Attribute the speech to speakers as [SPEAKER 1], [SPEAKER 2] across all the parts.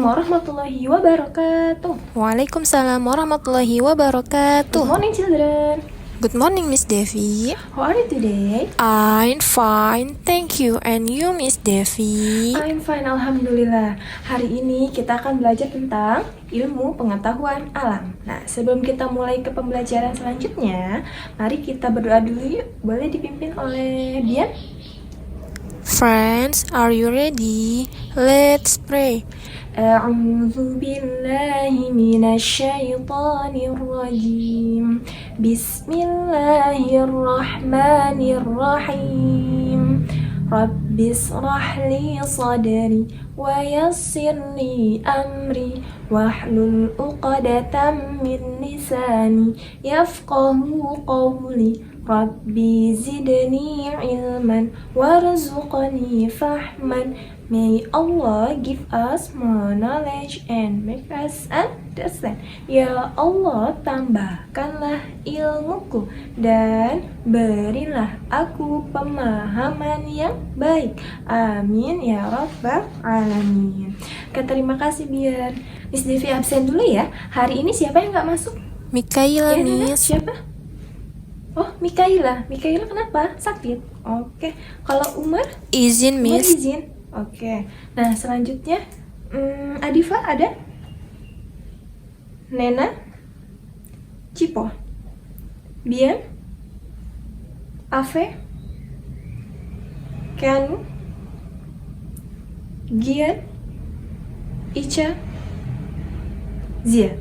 [SPEAKER 1] warahmatullahi wabarakatuh.
[SPEAKER 2] Waalaikumsalam warahmatullahi wabarakatuh.
[SPEAKER 1] Good morning, children.
[SPEAKER 2] Good morning, Miss Devi.
[SPEAKER 1] How are you today?
[SPEAKER 2] I'm fine, thank you. And you, Miss Devi?
[SPEAKER 1] I'm fine, alhamdulillah. Hari ini kita akan belajar tentang ilmu pengetahuan alam. Nah, sebelum kita mulai ke pembelajaran selanjutnya, mari kita berdoa dulu yuk. Boleh dipimpin oleh Dian?
[SPEAKER 2] Friends, are you ready? Let's pray.
[SPEAKER 1] A'udzu billahi minasyaitonir rajim. Bismillahirrahmanirrahim. Rabbis rahli sadri wa yassirli amri wahlul 'uqdatam min lisani yafqahu qawli. Rabbi zidni ilman warzuqni fahman. May Allah give us more knowledge and make us understand. Ya Allah, tambahkanlah ilmuku dan berilah aku pemahaman yang baik. Amin ya rabbal alamin. Terima kasih biar Miss Devi absen dulu ya. Hari ini siapa yang nggak masuk?
[SPEAKER 2] Mikaela,
[SPEAKER 1] Ya, Nana,
[SPEAKER 2] Miss.
[SPEAKER 1] siapa? Oh, Mikaela. Mikaela kenapa? Sakit? Oke. Kalau Umar?
[SPEAKER 2] Izin,
[SPEAKER 1] Umar
[SPEAKER 2] Miss.
[SPEAKER 1] izin. Oke. Nah, selanjutnya Adifa ada? Nena? Cipo? Bian? Ave? Keanu? Gian? Ica? Zia?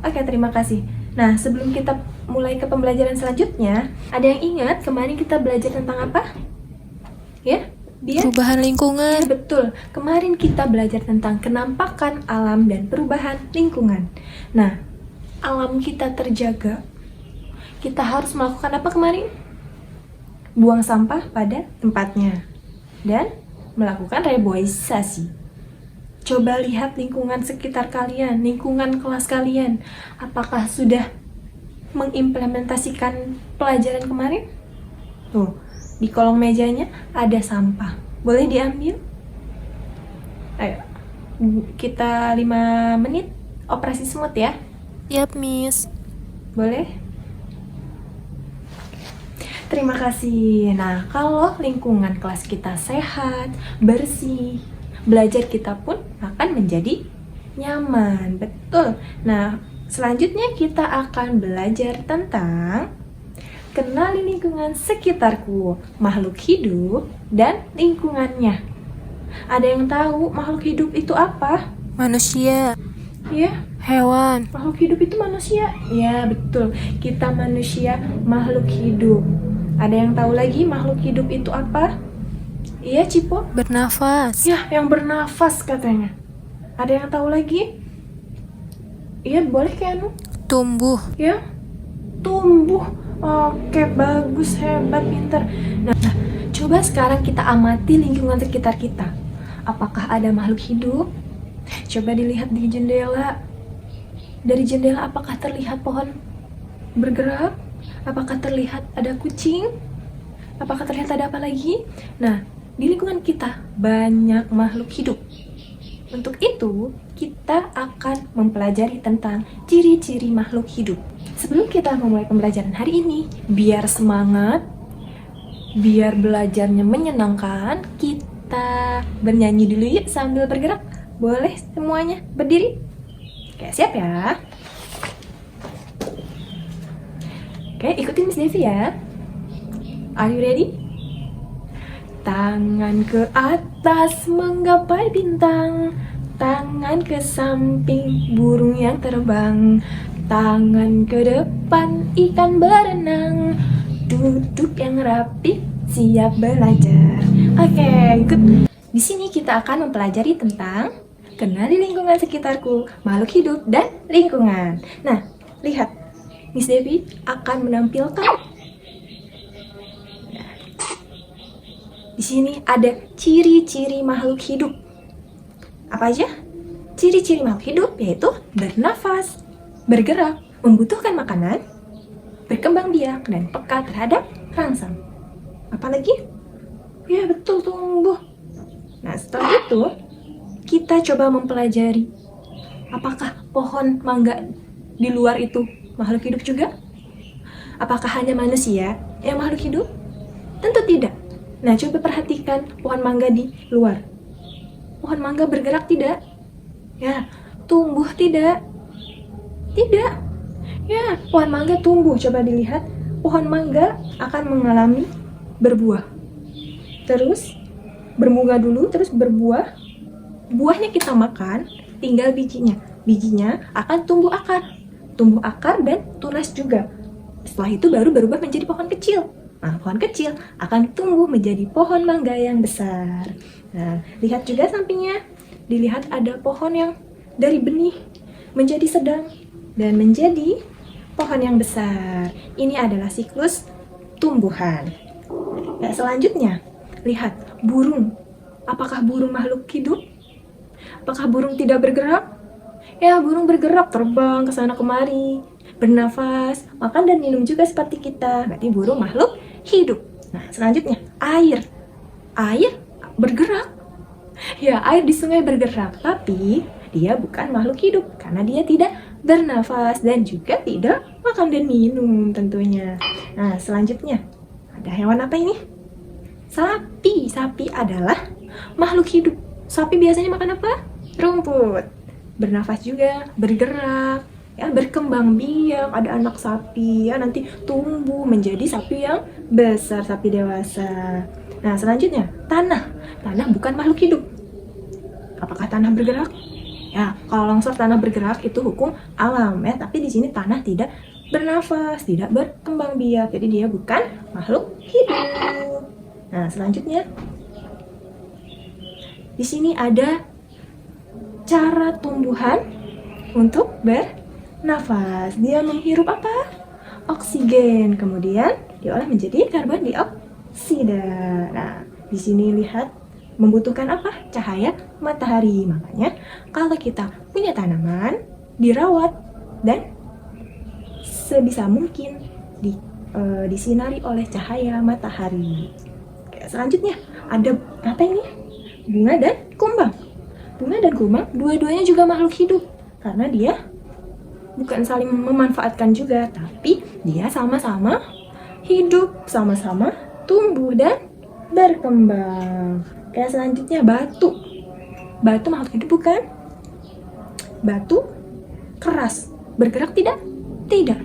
[SPEAKER 1] Oke, terima kasih. Nah, sebelum kita mulai ke pembelajaran selanjutnya, ada yang ingat kemarin kita belajar tentang apa? Ya? Biar?
[SPEAKER 2] Perubahan lingkungan.
[SPEAKER 1] Ya, betul. Kemarin kita belajar tentang kenampakan alam dan perubahan lingkungan. Nah, alam kita terjaga. Kita harus melakukan apa kemarin? Buang sampah pada tempatnya. Dan melakukan reboisasi. Coba lihat lingkungan sekitar kalian, lingkungan kelas kalian. Apakah sudah mengimplementasikan pelajaran kemarin? Tuh, di kolong mejanya ada sampah. Boleh diambil? Ayo, kita 5 menit operasi semut ya.
[SPEAKER 2] Yap, Miss.
[SPEAKER 1] Boleh? Terima kasih. Nah, kalau lingkungan kelas kita sehat, bersih, belajar kita pun akan menjadi nyaman. Betul. Nah, selanjutnya kita akan belajar tentang kenali lingkungan sekitarku, makhluk hidup, dan lingkungannya. Ada yang tahu makhluk hidup itu apa?
[SPEAKER 2] Manusia.
[SPEAKER 1] Ya,
[SPEAKER 2] Hewan.
[SPEAKER 1] makhluk hidup itu manusia. Ya, betul. Kita manusia makhluk hidup. Ada yang tahu lagi makhluk hidup itu apa? Iya, Cipo?
[SPEAKER 2] Bernafas.
[SPEAKER 1] Ya, yang bernafas katanya. Ada yang tahu lagi? Iya, boleh Keanu?
[SPEAKER 2] Tumbuh.
[SPEAKER 1] Ya, tumbuh. Oke, bagus, hebat, pintar. Nah, coba sekarang kita amati lingkungan sekitar kita. Apakah ada makhluk hidup? Coba dilihat di jendela. Dari jendela apakah terlihat pohon bergerak? Apakah terlihat ada kucing? Apakah terlihat ada apa lagi? Nah, di lingkungan kita banyak makhluk hidup. Untuk itu, kita akan mempelajari tentang ciri-ciri makhluk hidup. Sebelum kita memulai pembelajaran hari ini, biar semangat, biar belajarnya menyenangkan, kita bernyanyi dulu yuk sambil bergerak. Boleh semuanya berdiri? Oke, siap ya? Oke, ikutin Miss Devi ya. Are you ready? Tangan ke atas menggapai bintang, tangan ke samping burung yang terbang, tangan ke depan ikan berenang, duduk yang rapi siap belajar. Oke, good. Di sini kita akan mempelajari tentang kenali lingkungan sekitarku, makhluk hidup dan lingkungan. Nah, lihat, Miss Devi akan menampilkan. Di sini ada ciri-ciri makhluk hidup. Apa aja? Ciri-ciri makhluk hidup yaitu bernafas, bergerak, membutuhkan makanan, berkembang biak, dan peka terhadap rangsang. Apalagi? Ya betul, tumbuh. Nah, setelah itu kita coba mempelajari Apakah pohon mangga di luar itu makhluk hidup juga? Apakah hanya manusia yang makhluk hidup? Tentu tidak. Nah, coba perhatikan pohon mangga di luar. Pohon mangga bergerak tidak? Ya, tumbuh tidak? Tidak. Ya, pohon mangga tumbuh. Coba dilihat, pohon mangga akan mengalami berbuah. Terus berbunga dulu, terus berbuah. Buahnya kita makan, tinggal bijinya. Bijinya akan tumbuh akar dan tunas juga. Setelah itu baru berubah menjadi pohon kecil. Nah, pohon kecil akan tumbuh menjadi pohon mangga yang besar. Nah, lihat juga sampingnya. Dilihat ada pohon yang dari benih menjadi sedang dan menjadi pohon yang besar. Ini adalah siklus tumbuhan. Nah, selanjutnya, lihat burung. Apakah burung makhluk hidup? Apakah burung tidak bergerak? Ya, burung bergerak, terbang ke sana kemari, bernafas, makan dan minum juga seperti kita. Berarti burung makhluk hidup. Nah, selanjutnya, air. Air bergerak. Ya, air di sungai bergerak, tapi dia bukan makhluk hidup karena dia tidak bernafas dan juga tidak makan dan minum tentunya. Nah, selanjutnya, ada hewan apa ini? Sapi. Sapi adalah makhluk hidup. Sapi biasanya makan apa? Rumput. Bernafas juga, bergerak, ya, berkembang biak, ada anak sapi, ya, nanti tumbuh menjadi sapi yang besar, sapi dewasa. Nah, selanjutnya, tanah. Tanah bukan makhluk hidup. Apakah tanah bergerak? Ya, kalau longsor tanah bergerak itu hukum alam, ya, tapi di sini tanah tidak bernafas, tidak berkembang biak, jadi dia bukan makhluk hidup. Nah, selanjutnya, di sini ada cara tumbuhan untuk bernafas. Dia menghirup apa? Oksigen. Kemudian diolah menjadi karbon dioksida. Nah, di sini lihat membutuhkan apa? Cahaya matahari. Makanya kalau kita punya tanaman, dirawat dan sebisa mungkin disinari oleh cahaya matahari. Oke, selanjutnya ada apa ini? Bunga dan kumbang. Bunga dan kumbang dua-duanya juga makhluk hidup karena dia bukan saling memanfaatkan juga, tapi dia sama-sama hidup, sama-sama tumbuh dan berkembang. Kayak selanjutnya batu. Batu makhluk hidup bukan? Batu keras, bergerak tidak? Tidak.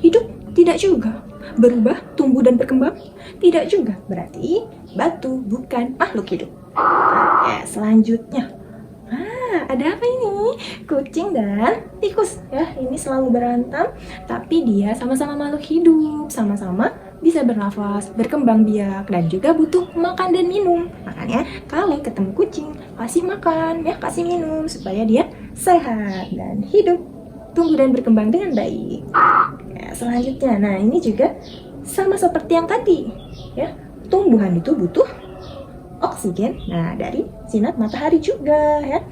[SPEAKER 1] Hidup? Tidak juga. Berubah, tumbuh dan berkembang? Tidak juga. Berarti batu bukan makhluk hidup. Ya, selanjutnya. Ada apa ini? Kucing dan tikus. Ya, ini selalu berantem, tapi dia sama-sama makhluk hidup, sama-sama bisa bernafas, berkembang biak, dan juga butuh makan dan minum. Makanya kalau ketemu kucing, kasih makan, ya, kasih minum supaya dia sehat dan hidup, tumbuh dan berkembang dengan baik. Ya, selanjutnya, nah ini juga sama seperti yang tadi, ya. Tumbuhan itu butuh oksigen, nah dari sinar matahari juga, ya.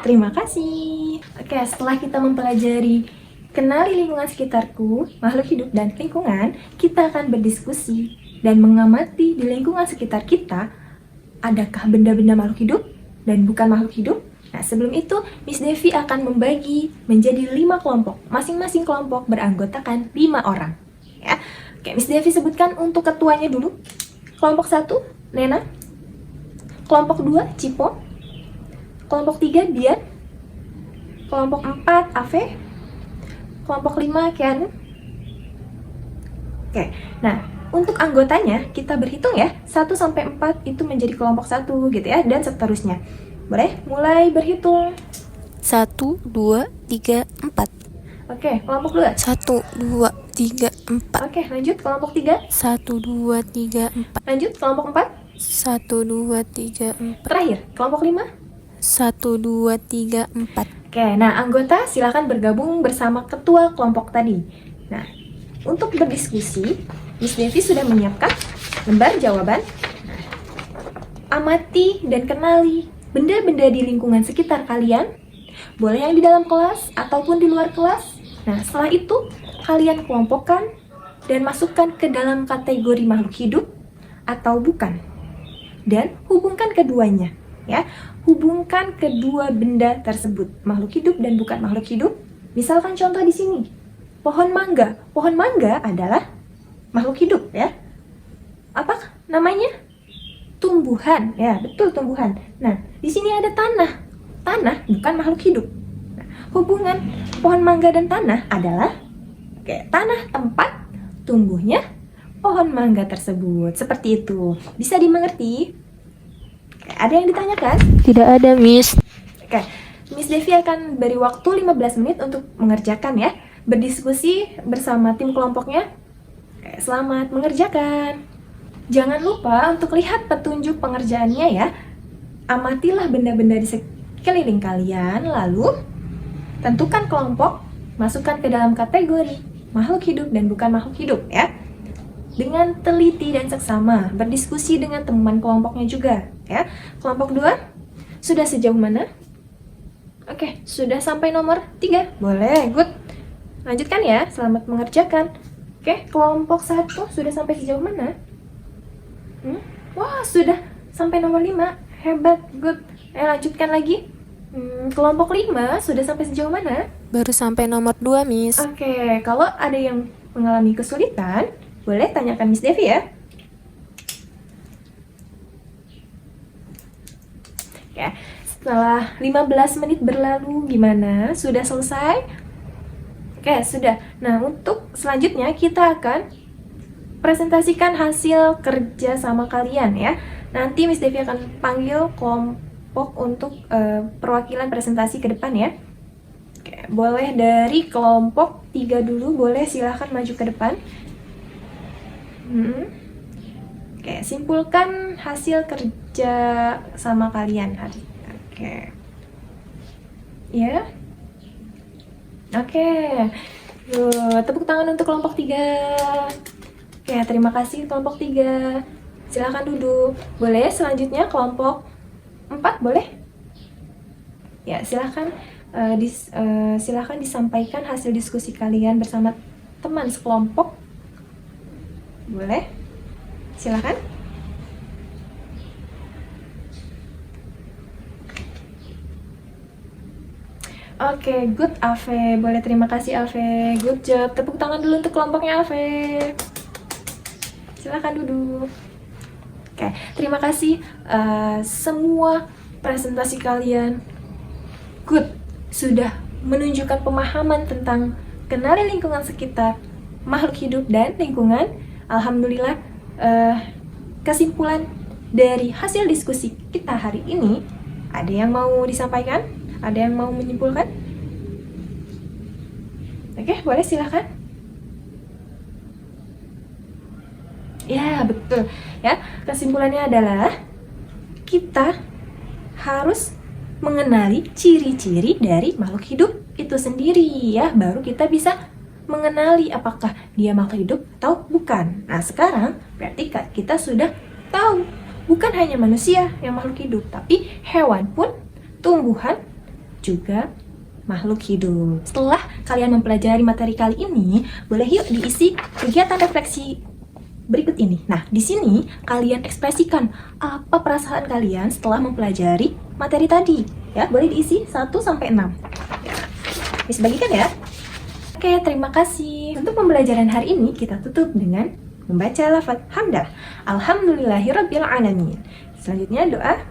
[SPEAKER 1] Terima kasih. Oke, setelah kita mempelajari kenali lingkungan sekitarku, makhluk hidup dan lingkungan, kita akan berdiskusi dan mengamati di lingkungan sekitar kita, adakah benda-benda makhluk hidup dan bukan makhluk hidup? Nah, sebelum itu, Miss Devi akan membagi menjadi 5 kelompok. Masing-masing kelompok beranggotakan 5 orang. Ya. Oke, Miss Devi sebutkan untuk ketuanya dulu. Kelompok 1, Nena. Kelompok 2, Cipo. Kelompok 3, Dian. Kelompok 4, Ave. Kelompok 5, Keanu. Oke, nah untuk anggotanya kita berhitung ya, 1 sampai 4 itu menjadi kelompok 1 gitu ya, dan seterusnya. Boleh mulai berhitung.
[SPEAKER 2] 1, 2, 3, 4.
[SPEAKER 1] Oke, kelompok 2.
[SPEAKER 2] 1, 2, 3, 4.
[SPEAKER 1] Oke, lanjut kelompok 3.
[SPEAKER 2] 1, 2, 3, 4.
[SPEAKER 1] Lanjut kelompok 4.
[SPEAKER 2] 1, 2, 3, 4.
[SPEAKER 1] Terakhir, kelompok 5.
[SPEAKER 2] 1, 2, 3, 4.
[SPEAKER 1] Oke, nah anggota silakan bergabung bersama ketua kelompok tadi. Nah, untuk berdiskusi, Miss Devi sudah menyiapkan lembar jawaban. Nah, amati dan kenali benda-benda di lingkungan sekitar kalian, boleh yang di dalam kelas ataupun di luar kelas. Nah, setelah itu kalian kelompokkan dan masukkan ke dalam kategori makhluk hidup atau bukan. Dan hubungkan keduanya. ya. Hubungkan kedua benda tersebut, makhluk hidup dan bukan makhluk hidup. Misalkan contoh di sini, pohon mangga. Pohon mangga adalah makhluk hidup ya. Apa namanya? Tumbuhan, ya betul tumbuhan. Nah, di sini ada tanah. Tanah bukan makhluk hidup. Nah, hubungan pohon mangga dan tanah adalah tanah tempat tumbuhnya pohon mangga tersebut. Seperti itu. Bisa dimengerti? Ada yang ditanyakan?
[SPEAKER 2] Tidak ada, Miss.
[SPEAKER 1] Oke, Miss Devi akan beri waktu 15 menit untuk mengerjakan ya. Berdiskusi bersama tim kelompoknya. Oke, selamat mengerjakan. Jangan lupa untuk lihat petunjuk pengerjaannya ya. Amatilah benda-benda di sekeliling kalian, lalu tentukan kelompok, masukkan ke dalam kategori makhluk hidup dan bukan makhluk hidup ya. Dengan teliti dan seksama, berdiskusi dengan teman kelompoknya juga ya. Kelompok 2 sudah sejauh mana? Oke, sudah sampai nomor 3. Boleh, good. Lanjutkan ya, selamat mengerjakan. Oke, kelompok 1 sudah sampai sejauh mana? Wah, sudah sampai nomor 5. Hebat, good. Lanjutkan lagi. Kelompok 5 sudah sampai sejauh mana?
[SPEAKER 2] Baru sampai nomor 2, Miss.
[SPEAKER 1] Oke, kalau ada yang mengalami kesulitan, boleh tanyakan Miss Devi ya. Oke, setelah 15 menit berlalu, gimana? Sudah selesai? Oke, sudah. Nah, untuk selanjutnya kita akan presentasikan hasil kerja sama kalian ya. Nanti Miss Devi akan panggil kelompok untuk perwakilan presentasi ke depan ya. Oke, boleh dari kelompok 3 dulu, boleh silahkan maju ke depan. Oke, simpulkan hasil kerja sama kalian hari. Oke. Ya. Oke. Yuk, tepuk tangan untuk kelompok 3. Oke, terima kasih kelompok 3. Silahkan duduk. Boleh selanjutnya kelompok 4, boleh? Ya, silahkan silahkan disampaikan hasil diskusi kalian bersama teman sekelompok. Boleh? Silahkan. Oke, good Ave. Boleh, terima kasih Ave. Good job. Tepuk tangan dulu untuk kelompoknya Ave. Silahkan duduk. Oke, terima kasih semua presentasi kalian. Good. Sudah menunjukkan pemahaman tentang kenali lingkungan sekitar, makhluk hidup dan lingkungan. Alhamdulillah, kesimpulan dari hasil diskusi kita hari ini, ada yang mau disampaikan? Ada yang mau menyimpulkan? Oke, boleh silahkan. Ya, betul. Ya, kesimpulannya adalah kita harus mengenali ciri-ciri dari makhluk hidup itu sendiri ya, baru kita bisa mengenali apakah dia makhluk hidup atau bukan. Nah, sekarang berarti kita sudah tahu bukan hanya manusia yang makhluk hidup, tapi hewan pun, tumbuhan juga makhluk hidup. Setelah kalian mempelajari materi kali ini, boleh yuk diisi kegiatan refleksi berikut ini. Nah, di sini kalian ekspresikan apa perasaan kalian setelah mempelajari materi tadi. Ya, boleh diisi 1 sampai 6. Bisa bagikan ya. Oke, terima kasih. Untuk pembelajaran hari ini kita tutup dengan membaca lafaz hamdah. Alhamdulillahirabbil alamin. Selanjutnya doa.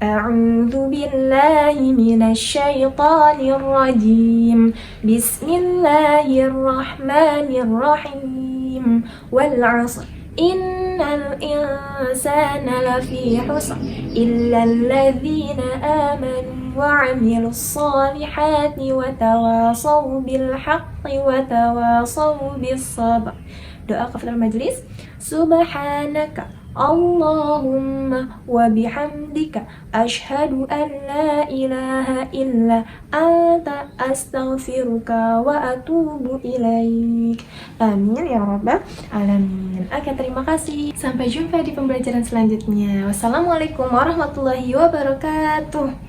[SPEAKER 1] A'udzu billahi minasyaitonir rajim. Bismillahirrahmanirrahim. Wal 'ashr. Innal insana lafi khusr illa alladzina amanu wa 'amilus solihati wa tawasaw bil haqqi wa tawasaw bis sabr. Doa kafaratul majlis. Subhanaka Allahumma wa bihamdika ashhadu an la ilaha illa anta astaghfiruka wa atubu ilaik. Amin ya rabbal alamin. Oke, terima kasih. Sampai jumpa di pembelajaran selanjutnya. Wassalamualaikum warahmatullahi wabarakatuh.